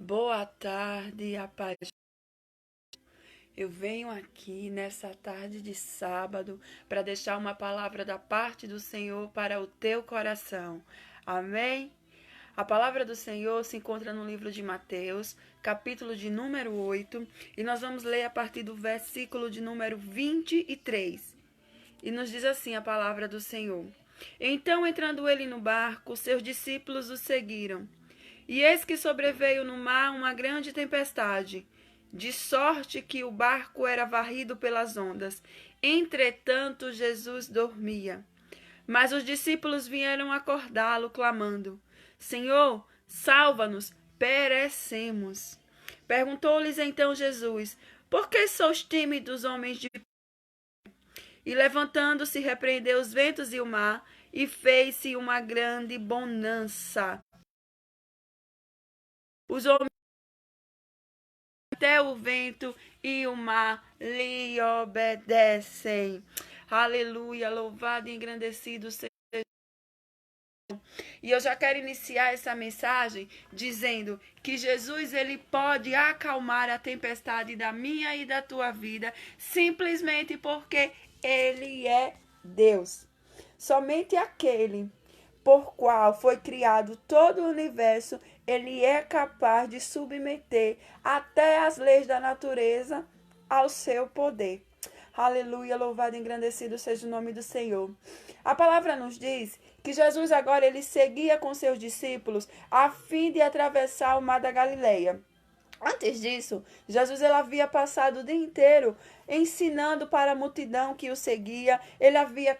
Boa tarde, a paz. Eu venho aqui nessa tarde de sábado para deixar uma palavra da parte do Senhor para o teu coração. Amém? A palavra do Senhor se encontra no livro de Mateus, capítulo de número 8, e nós vamos ler a partir do versículo de número 23. E nos diz assim a palavra do Senhor: Então, entrando ele no barco, seus discípulos o seguiram. E eis que sobreveio no mar uma grande tempestade, de sorte que o barco era varrido pelas ondas. Entretanto, Jesus dormia. Mas os discípulos vieram acordá-lo, clamando: Senhor, salva-nos, perecemos. Perguntou-lhes então Jesus: Por que sois tímidos, homens de... E levantando-se, repreendeu os ventos e o mar, e fez-se uma grande bonança. Os homens até o vento e o mar lhe obedecem. Aleluia, louvado e engrandecido seja. E eu já quero iniciar essa mensagem dizendo que Jesus ele pode acalmar a tempestade da minha e da tua vida simplesmente porque ele é Deus. Somente aquele por qual foi criado todo o universo, ele é capaz de submeter até as leis da natureza ao seu poder. Aleluia, louvado e engrandecido seja o nome do Senhor. A palavra nos diz que Jesus agora ele seguia com seus discípulos a fim de atravessar o mar da Galileia. Antes disso, Jesus ele havia passado o dia inteiro ensinando para a multidão que o seguia. Ele havia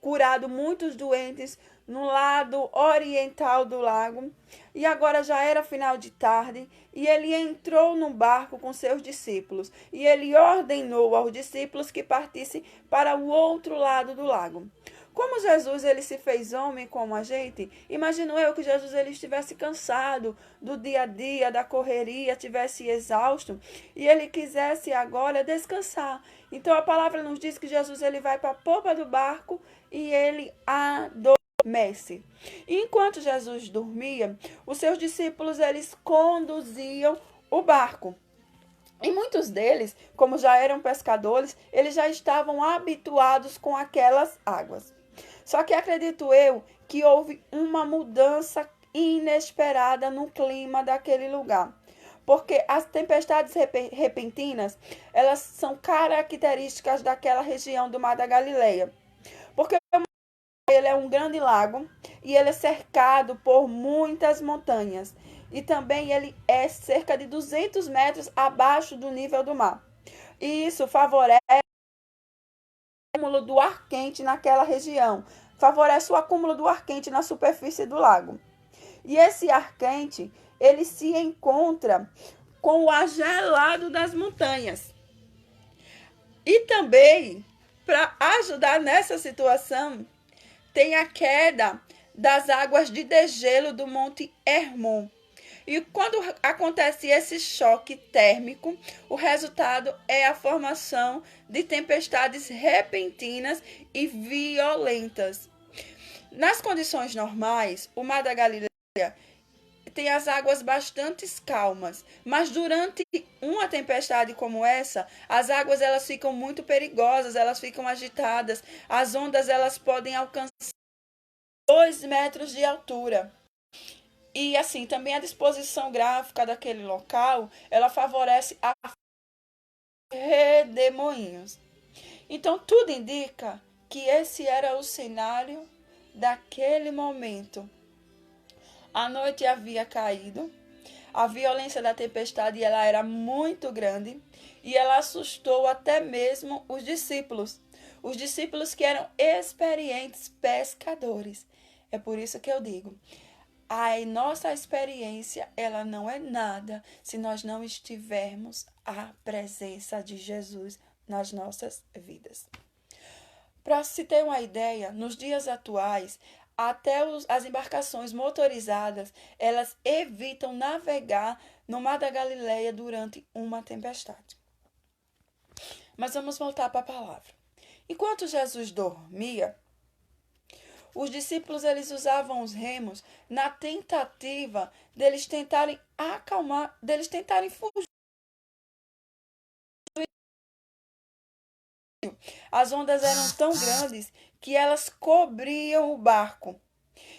curado muitos doentes no lado oriental do lago. E agora já era final de tarde e ele entrou no barco com seus discípulos. E ele ordenou aos discípulos que partissem para o outro lado do lago. Como Jesus ele se fez homem como a gente, imagino eu que Jesus ele estivesse cansado do dia a dia, da correria, estivesse exausto e ele quisesse agora descansar. Então a palavra nos diz que Jesus ele vai para a popa do barco e ele adormece. E enquanto Jesus dormia, os seus discípulos eles conduziam o barco. E muitos deles, como já eram pescadores, eles já estavam habituados com aquelas águas. Só que acredito eu que houve uma mudança inesperada no clima daquele lugar. Porque as tempestades repentinas, elas são características daquela região do Mar da Galileia. Porque ele é um grande lago e ele é cercado por muitas montanhas. E também ele é cerca de 200 metros abaixo do nível do mar. E isso favorece o acúmulo do ar quente naquela região. Favorece o acúmulo do ar quente na superfície do lago. E esse ar quente, ele se encontra com o ar gelado das montanhas. E também, para ajudar nessa situação, tem a queda das águas de degelo do Monte Hermon. E quando acontece esse choque térmico, o resultado é a formação de tempestades repentinas e violentas. Nas condições normais, o Mar da Galileia tem as águas bastante calmas, mas durante uma tempestade como essa, as águas elas ficam muito perigosas, elas ficam agitadas, as ondas elas podem alcançar 2 metros de altura. E assim, também a disposição gráfica daquele local, ela favorece a redemoinhos. Então, tudo indica que esse era o cenário daquele momento. A noite havia caído, a violência da tempestade ela era muito grande e ela assustou até mesmo os discípulos. Os discípulos que eram experientes pescadores. É por isso que eu digo, a nossa experiência, ela não é nada se nós não estivermos à presença de Jesus nas nossas vidas. Para se ter uma ideia, nos dias atuais, até as embarcações motorizadas, elas evitam navegar no Mar da Galileia durante uma tempestade. Mas vamos voltar para a palavra. Enquanto Jesus dormia, Os discípulos eles usavam os remos na tentativa deles tentarem acalmar, deles tentarem fugir. As ondas eram tão grandes que elas cobriam o barco.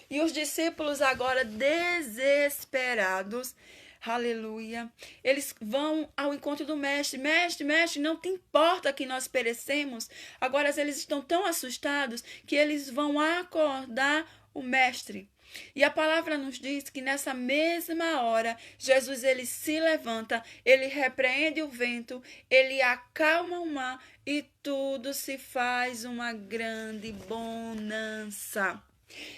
E os discípulos agora desesperados, aleluia, eles vão ao encontro do mestre. Mestre, mestre, não te importa que nós perecemos? Agora eles estão tão assustados que eles vão acordar o mestre. E a palavra nos diz que nessa mesma hora, Jesus ele se levanta, ele repreende o vento, ele acalma o mar e tudo se faz uma grande bonança.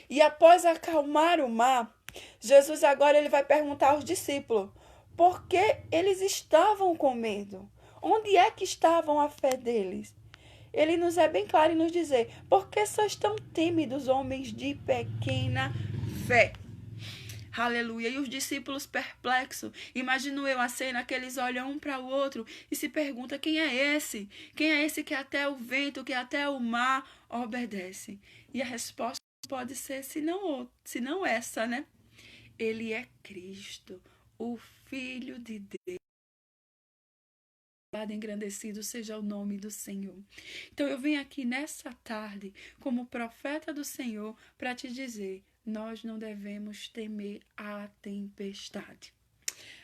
E após acalmar o mar, Jesus agora ele vai perguntar aos discípulos por que eles estavam com medo. Onde é que estavam a fé deles? Ele nos é bem claro em nos dizer, por que sois tão tímidos, homens de pequena fé? Aleluia. E os discípulos perplexos. Imagino eu a cena que eles olham um para o outro e se perguntam, quem é esse? Quem é esse que até o vento, que até o mar obedece? E a resposta pode ser, se não essa, né? Ele é Cristo, o Filho de Deus. Engrandecido seja o nome do Senhor. Então eu venho aqui nessa tarde como profeta do Senhor para te dizer, nós não devemos temer a tempestade.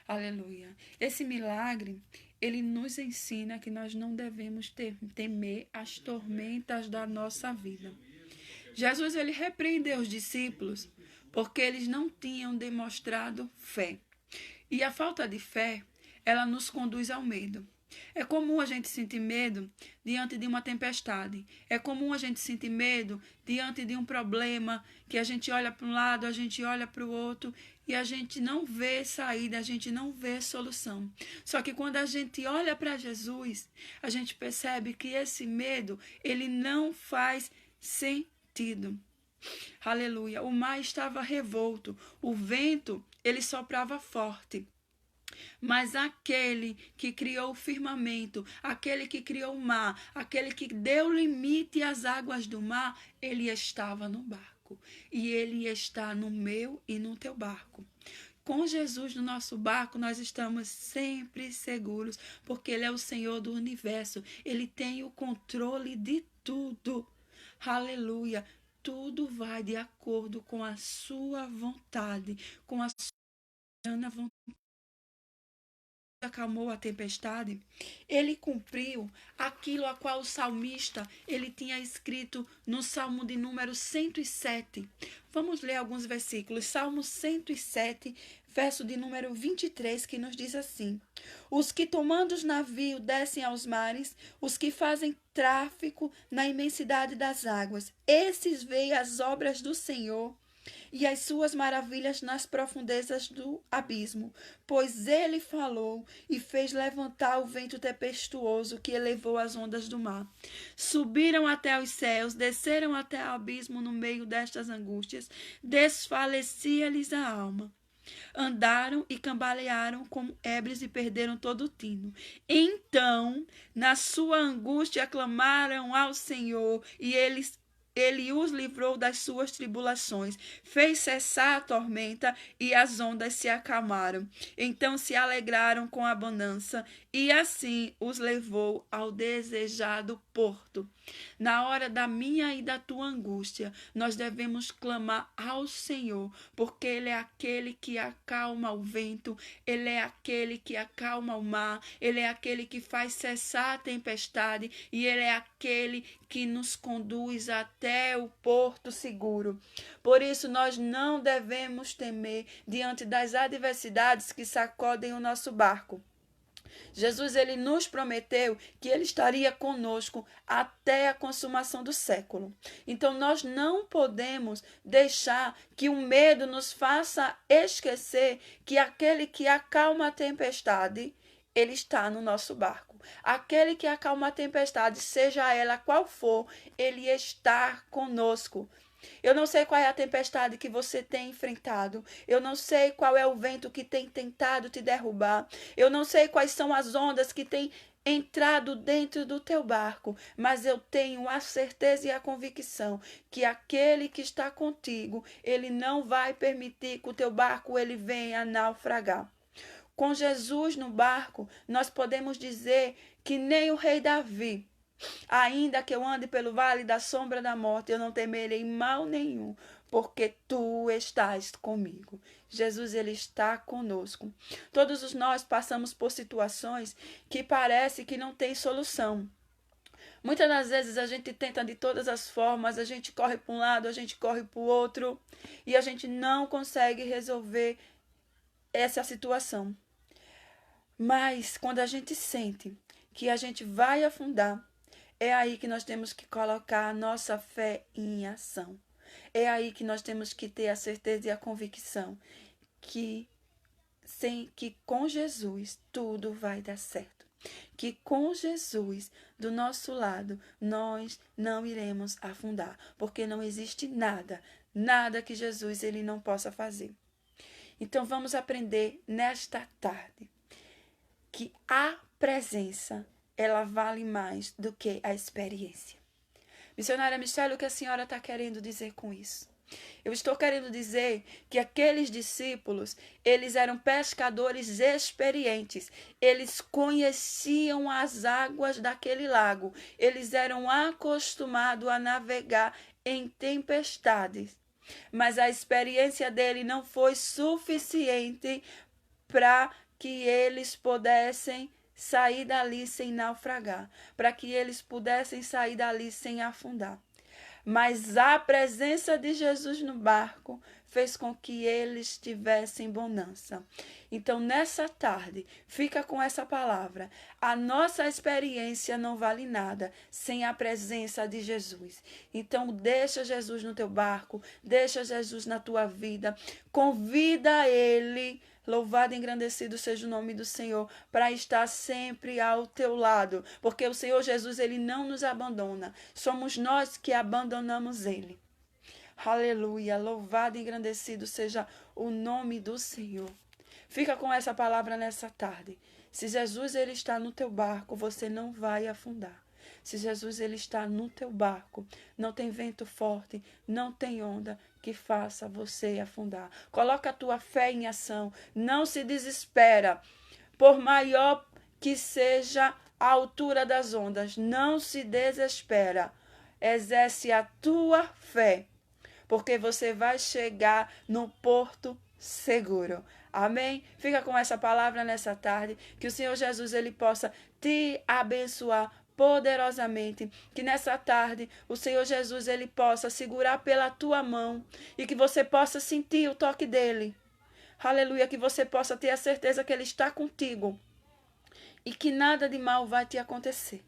Aleluia. Esse milagre, ele nos ensina que nós não devemos temer as tormentas da nossa vida. Jesus, ele repreendeu os discípulos porque eles não tinham demonstrado fé. E a falta de fé, ela nos conduz ao medo. É comum a gente sentir medo diante de uma tempestade. É comum a gente sentir medo diante de um problema que a gente olha para um lado, a gente olha para o outro e a gente não vê saída, a gente não vê solução. Só que quando a gente olha para Jesus, a gente percebe que esse medo, ele não faz sentido. Aleluia. O mar estava revolto, o vento, ele soprava forte. Mas aquele que criou o firmamento, aquele que criou o mar, aquele que deu limite às águas do mar, ele estava no barco. E ele está no meu e no teu barco. Com Jesus no nosso barco, nós estamos sempre seguros, porque ele é o Senhor do universo. Ele tem o controle de tudo. Aleluia. Tudo vai de acordo com a sua vontade, com a sua vontade. Acalmou a tempestade, ele cumpriu aquilo a qual o salmista ele tinha escrito no Salmo de número 107. Vamos ler alguns versículos. Salmo 107, verso de número 23, que nos diz assim: os que tomando os navios descem aos mares, os que fazem tráfico na imensidade das águas, esses veem as obras do Senhor e as suas maravilhas nas profundezas do abismo, pois ele falou e fez levantar o vento tempestuoso que elevou as ondas do mar. Subiram até os céus, desceram até o abismo no meio destas angústias, desfalecia-lhes a alma. Andaram e cambalearam como ébrios e perderam todo o tino. Então, na sua angústia, clamaram ao Senhor e ele os livrou das suas tribulações, fez cessar a tormenta e as ondas se acalmaram. Então se alegraram com a bonança e assim os levou ao desejado porto. Na hora da minha e da tua angústia, nós devemos clamar ao Senhor, porque Ele é aquele que acalma o vento, Ele é aquele que acalma o mar, Ele é aquele que faz cessar a tempestade e Ele é aquele que nos conduz até o porto seguro. Por isso, nós não devemos temer diante das adversidades que sacodem o nosso barco. Jesus ele nos prometeu que ele estaria conosco até a consumação do século. Então nós não podemos deixar que o medo nos faça esquecer que aquele que acalma a tempestade, ele está no nosso barco. Aquele que acalma a tempestade, seja ela qual for, ele está conosco. Eu não sei qual é a tempestade que você tem enfrentado. Eu não sei qual é o vento que tem tentado te derrubar. Eu não sei quais são as ondas que têm entrado dentro do teu barco, mas eu tenho a certeza e a convicção que aquele que está contigo, ele não vai permitir que o teu barco ele venha naufragar. Com Jesus no barco, nós podemos dizer que nem o rei Davi, ainda que eu ande pelo vale da sombra da morte, eu não temerei mal nenhum, porque tu estás comigo. Jesus, ele está conosco. Todos nós passamos por situações que parece que não tem solução. Muitas das vezes a gente tenta de todas as formas, a gente corre para um lado, a gente corre para o outro, e a gente não consegue resolver essa situação. Mas quando a gente sente que a gente vai afundar, é aí que nós temos que colocar a nossa fé em ação. É aí que nós temos que ter a certeza e a convicção que com Jesus tudo vai dar certo. Que com Jesus do nosso lado nós não iremos afundar, porque não existe nada que Jesus ele não possa fazer. Então vamos aprender nesta tarde que a presença ela vale mais do que a experiência. Missionária Michele, o que a senhora está querendo dizer com isso? Eu estou querendo dizer que aqueles discípulos, eles eram pescadores experientes. Eles conheciam as águas daquele lago. Eles eram acostumados a navegar em tempestades. Mas a experiência dele não foi suficiente para que eles pudessem sair dali sem naufragar, para que eles pudessem sair dali sem afundar. Mas a presença de Jesus no barco fez com que eles tivessem bonança. Então, nessa tarde, fica com essa palavra. A nossa experiência não vale nada sem a presença de Jesus. Então, deixa Jesus no teu barco, deixa Jesus na tua vida, convida Ele. Louvado e engrandecido seja o nome do Senhor, para estar sempre ao teu lado, porque o Senhor Jesus, ele não nos abandona, somos nós que abandonamos ele. Aleluia, louvado e engrandecido seja o nome do Senhor. Fica com essa palavra nessa tarde. Se Jesus ele está no teu barco, você não vai afundar. Se Jesus ele está no teu barco, não tem vento forte, não tem onda que faça você afundar. Coloca a tua fé em ação, não se desespera. Por maior que seja a altura das ondas, não se desespera. Exerce a tua fé, porque você vai chegar no porto seguro. Amém? Fica com essa palavra nessa tarde, que o Senhor Jesus ele possa te abençoar poderosamente, que nessa tarde o Senhor Jesus ele possa segurar pela tua mão e que você possa sentir o toque dele. Aleluia, que você possa ter a certeza que ele está contigo e que nada de mal vai te acontecer.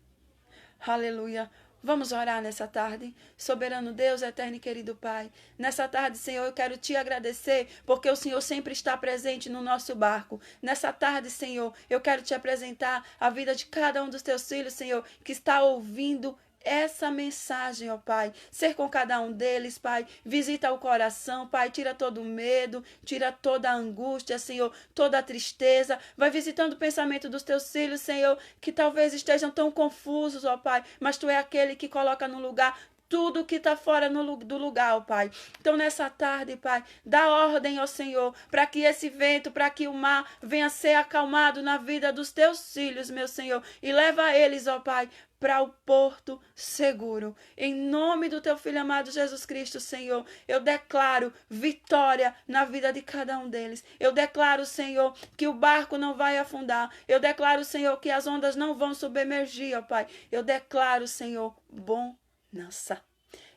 Aleluia. Vamos orar nessa tarde. Soberano Deus, eterno e querido Pai. Nessa tarde, Senhor, eu quero te agradecer porque o Senhor sempre está presente no nosso barco. Nessa tarde, Senhor, eu quero te apresentar a vida de cada um dos teus filhos, Senhor, que está ouvindo essa mensagem, ó Pai. Ser com cada um deles, Pai. Visita o coração, Pai. Tira todo o medo, tira toda a angústia, Senhor, toda a tristeza. Vai visitando o pensamento dos teus filhos, Senhor, que talvez estejam tão confusos, ó Pai. Mas Tu é aquele que coloca no lugar tudo que está fora do lugar, ó Pai. Então, nessa tarde, Pai, dá ordem, ó Senhor, para que esse vento, para que o mar venha a ser acalmado na vida dos teus filhos, meu Senhor. E leva eles, ó Pai, para o porto seguro. Em nome do teu Filho amado Jesus Cristo, Senhor, eu declaro vitória na vida de cada um deles. Eu declaro, Senhor, que o barco não vai afundar. Eu declaro, Senhor, que as ondas não vão submergir, ó Pai. Eu declaro, Senhor, bonança.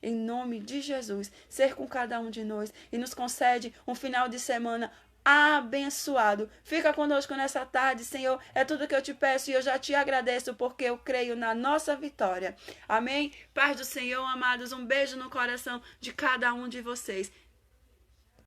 Em nome de Jesus, ser com cada um de nós e nos concede um final de semana abençoado. Fica conosco nessa tarde, Senhor. É tudo que eu te peço e eu já te agradeço porque eu creio na nossa vitória. Amém? Paz do Senhor, amados. Um beijo no coração de cada um de vocês.